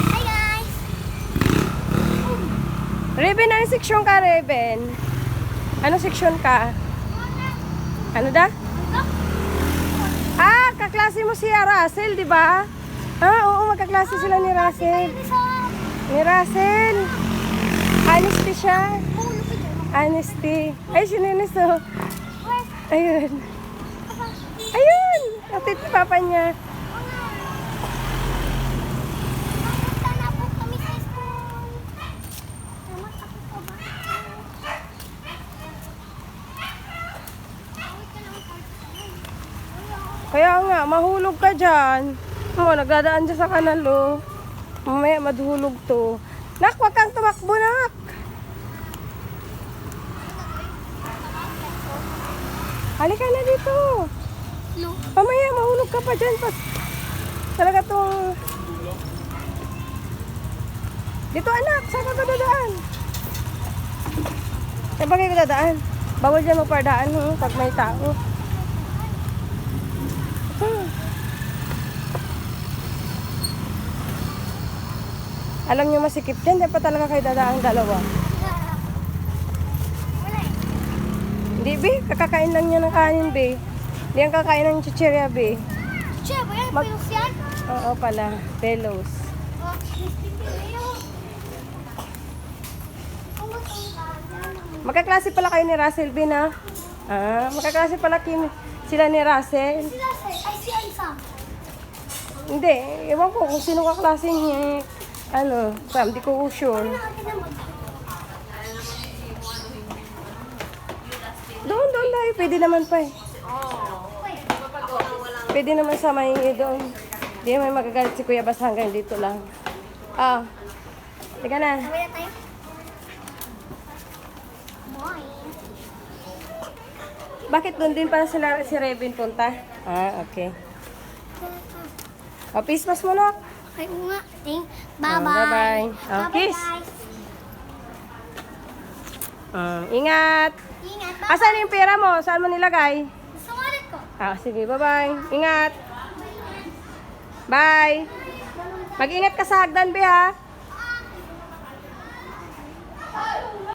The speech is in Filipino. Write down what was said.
Hi guys! Raven, ano seksyon ka, Raven? Ano seksyon ka? Ano da? Ah, kaklase mo si Russell, di ba? Ah, oo, magkaklase sila ni Russell. Ni Russell. Honesty siya. Honesty. Ay, sininis oh. Ayun. Ayun! Kapit ni papa niya. Pupunta na po kami sa school. Naman ako pa ba? Kaya nga, mahulog ka dyan. Oo, nagdadaan dyan sa kanal, oh. Mamaya madhulog to. Nak, wag kang tumakbo, nak. Halika na dito. No. Mamaya, mahulog ka pa dyan. Talaga tong... Dito, anak. Saan ka ba dadaan? Saan ba kayo dadaan? Bawal dyan magpardaan, pag may tao. Alam niyo masikip dyan, di pa talaga kayo dadaan dalawa. Wala eh. Hindi, be. Kakakain lang niya ng kanin, be. Hindi ang kakain ng chichirya, be. Che, ba yan? Mag- Pilos yan? Oo pala. Pelos. Magkaklase pala kayo ni Russell, be, na? Ah, magkaklase pala sila ni Russell. Sila sir, ay si Ansam. Hindi, ewan ko kung sino kaklase niya. Ano, Sam, di ko sure. Doon tayo. Pwede naman pa eh. Pwede naman sa mahingi doon. Hindi naman magagalit si Kuya basta hanggang dito lang. Ah. Teka na. Wala tayo. Boy. Bakit doon din pala si Raven punta? Ah, okay. O, peace mas mo na. Okay, nga. Ah, Bye-bye. bye-bye. Oh, kiss. guys. Ingat. Ingat. Bye. Asan yung pera mo? Saan mo nilagay? Sa wallet ko. Ah, sige, bye-bye. Ingat. Bye. Mag-ingat ka sa hagdan, be, ha?